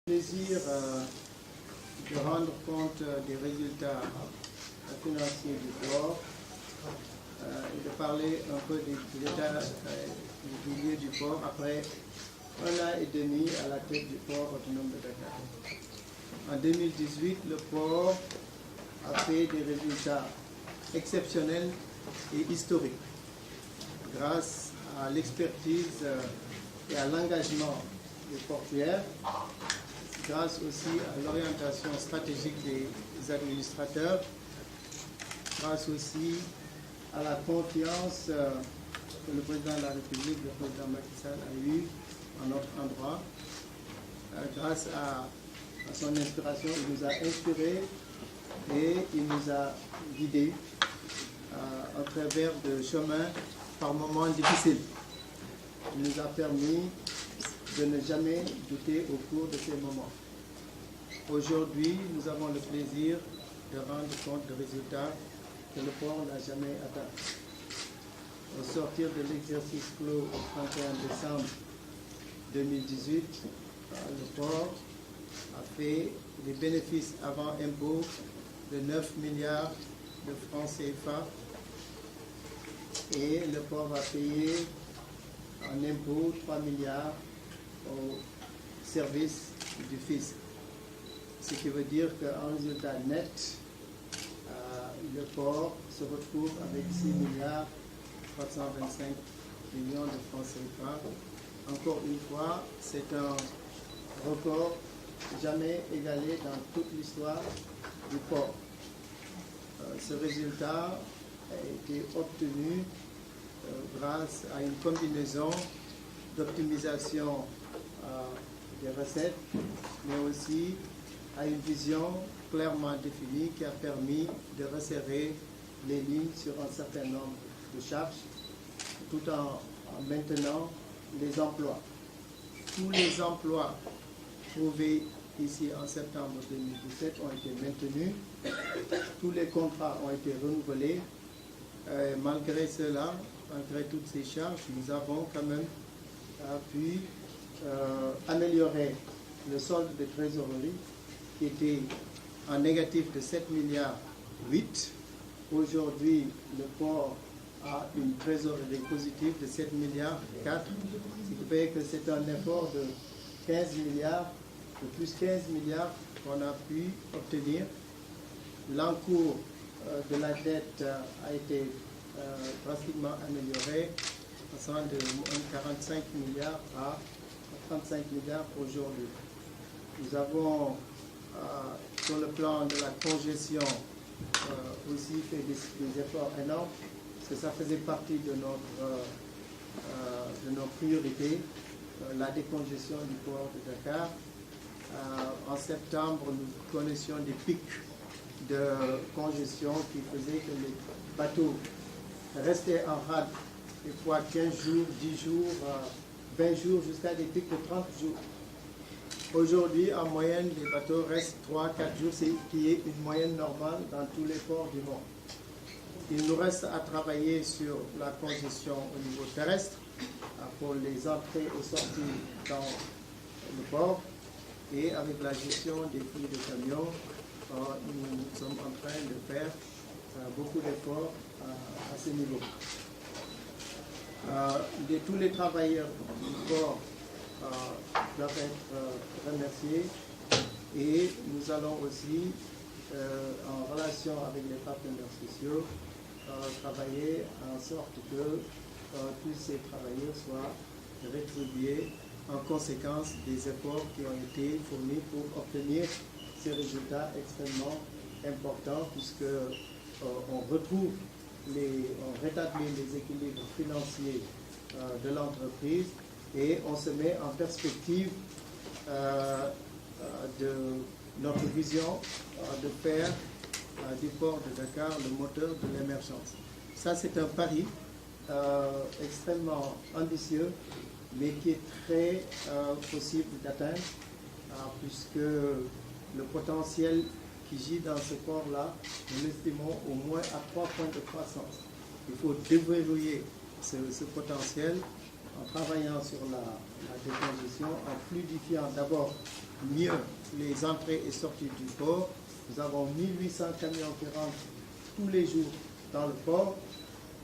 Plaisir de rendre compte des résultats financiers du port et de parler un peu de l'état du lieu du port après 1 an et demi à la tête du port autonome de Dakar. En 2018, le port a fait des résultats exceptionnels et historiques grâce à l'expertise et à l'engagement des portuaires, grâce aussi à l'orientation stratégique des administrateurs, grâce aussi à la confiance que le président de la République, le président Macky Sall, a eue en notre endroit. Grâce à son inspiration, il nous a inspirés et il nous a guidés à travers de chemins par moments difficiles. Il nous a permis de ne jamais douter au cours de ces moments. Aujourd'hui, nous avons le plaisir de rendre compte de résultats que le port n'a jamais atteints. Au sortir de l'exercice clos au 31 décembre 2018, le port a fait des bénéfices avant impôt de 9 milliards de francs CFA et le port va payer en impôt 3 milliards au service du fisc. Ce qui veut dire qu'en résultat net, le port se retrouve avec 6 milliards 325 millions de francs CFA. Encore une fois, c'est un record jamais égalé dans toute l'histoire du port. Ce résultat a été obtenu grâce à une combinaison d'optimisation des recettes, mais aussi à une vision clairement définie qui a permis de resserrer les lignes sur un certain nombre de charges, tout en maintenant les emplois. Tous les emplois trouvés ici en septembre 2017 ont été maintenus, tous les contrats ont été renouvelés. Malgré cela, malgré toutes ces charges, nous avons quand même pu améliorer le solde de trésorerie qui était en négatif de 7 milliards 8. Aujourd'hui, le port a une trésorerie positive de 7 milliards 4, ce qui fait que c'est un effort de 15 milliards, de plus 15 milliards qu'on a pu obtenir. L'encours de la dette a été drastiquement amélioré, passant de 45 milliards à 35 milliards aujourd'hui. Nous avons, sur le plan de la congestion, aussi fait des efforts énormes, parce que ça faisait partie de nos priorités, la décongestion du port de Dakar. En septembre, nous connaissions des pics de congestion qui faisaient que les bateaux restaient en rade, des fois 15 jours, 10 jours, 20 jours, jusqu'à des pics de 30 jours. Aujourd'hui, en moyenne, les bateaux restent 3-4 jours, ce qui est une moyenne normale dans tous les ports du monde. Il nous reste à travailler sur la congestion au niveau terrestre, pour les entrées et sorties dans le port, et avec la gestion des flux de camions, nous sommes en train de faire beaucoup d'efforts à ce niveau. Tous les travailleurs du port doivent être remerciés et nous allons aussi, en relation avec les partenaires sociaux, travailler en sorte que tous ces travailleurs soient rétribués en conséquence des efforts qui ont été fournis pour obtenir ces résultats extrêmement importants, puisque on rétablit les équilibres financiers de l'entreprise et on se met en perspective de notre vision de faire du port de Dakar le moteur de l'émergence. Ça, c'est un pari extrêmement ambitieux, mais qui est très possible d'atteindre, puisque le potentiel qui gît dans ce port-là, nous l'estimons au moins à 3 points de croissance. Il faut déverrouiller ce potentiel en travaillant sur la décongestion, en fluidifiant d'abord mieux les entrées et sorties du port. Nous avons 1800 camions qui rentrent tous les jours dans le port,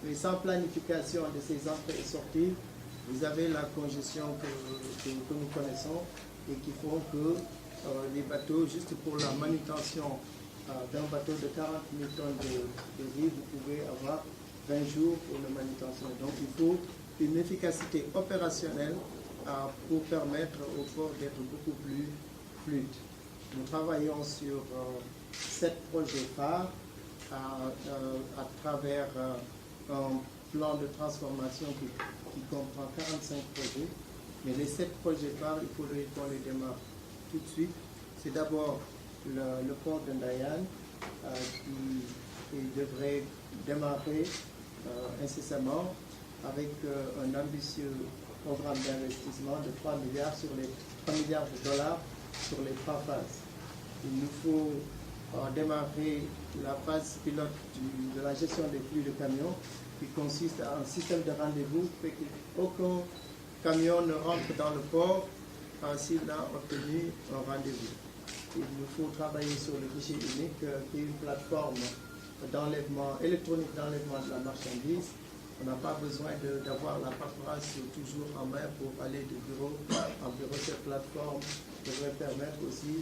mais sans planification de ces entrées et sorties, vous avez la congestion que nous connaissons et qui font que les bateaux, juste pour la manutention d'un bateau de 40 000 tonnes de riz, vous pouvez avoir 20 jours pour la manutention. Donc il faut une efficacité opérationnelle pour permettre au port d'être beaucoup plus fluide. Nous travaillons sur 7 projets phares à travers un plan de transformation qui comprend 45 projets. Mais les 7 projets phares, il faudrait qu'on les démarre tout de suite. C'est d'abord le port de Ndayane qui devrait démarrer incessamment avec un ambitieux programme d'investissement de 3 milliards de dollars sur les 3 phases. Il nous faut démarrer la phase pilote de la gestion des flux de camions qui consiste à un système de rendez-vous fait qu'aucun camion ne rentre dans le port s'il a obtenu un rendez-vous. Il nous faut travailler sur le guichet unique qui est une plateforme électronique d'enlèvement de la marchandise. On n'a pas besoin d'avoir la paperasse toujours en main pour aller de bureau en bureau. Cette plateforme devrait permettre aussi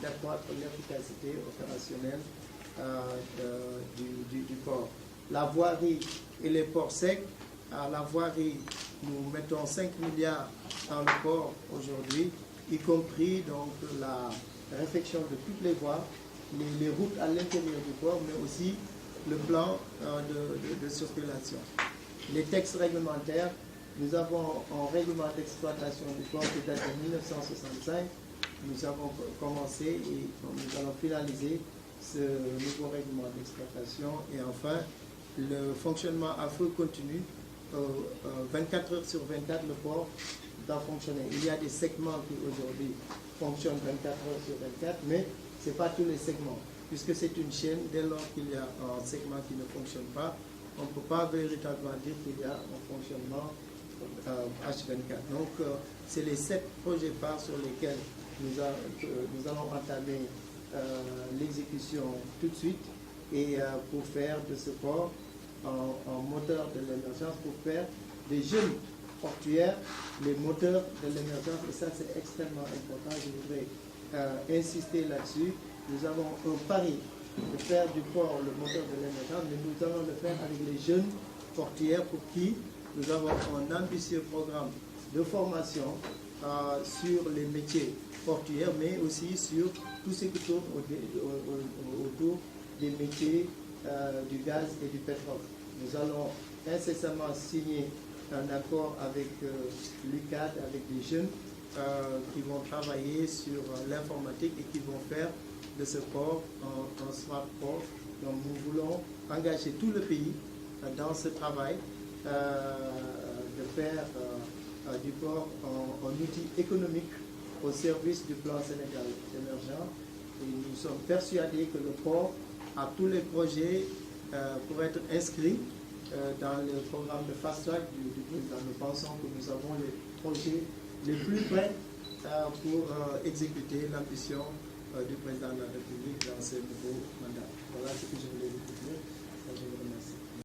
d'accroître l'efficacité opérationnelle du port. La voirie et les ports secs. À la voirie, nous mettons 5 milliards dans le port aujourd'hui, y compris donc la réfection de toutes les voies, les routes à l'intérieur du port, mais aussi le plan de circulation. Les textes réglementaires, nous avons un règlement d'exploitation du port qui date de 1965. Nous avons commencé et nous allons finaliser ce nouveau règlement d'exploitation. Et enfin, le fonctionnement à feu continu. 24 heures sur 24, le port doit fonctionner. Il y a des segments qui aujourd'hui fonctionnent 24 heures sur 24, mais ce n'est pas tous les segments. Puisque c'est une chaîne, dès lors qu'il y a un segment qui ne fonctionne pas, on ne peut pas véritablement dire qu'il y a un fonctionnement H24. Donc, c'est les 7 projets phares sur lesquels nous allons entamer l'exécution tout de suite et pour faire de ce port en moteur de l'émergence, pour faire des jeunes portuaires les moteurs de l'émergence. Et ça, c'est extrêmement important. Je voudrais insister là-dessus. Nous avons un pari de faire du port le moteur de l'émergence, mais nous allons le faire avec les jeunes portuaires pour qui nous avons un ambitieux programme de formation sur les métiers portuaires, mais aussi sur tout ce qui tourne autour des métiers du gaz et du pétrole. Nous allons incessamment signer un accord avec l'UCAD, avec des jeunes qui vont travailler sur l'informatique et qui vont faire de ce port un smart port. Donc nous voulons engager tout le pays dans ce travail de faire du port un outil économique au service du plan Sénégal émergent. Et nous sommes persuadés que le port a tous les projets pour être inscrits dans le programme de Fast Track du président. Nous pensons que nous avons les projets les plus prêts pour exécuter l'ambition du président de la République dans ce nouveau mandat. Voilà ce que je voulais vous dire. Je vous remercie.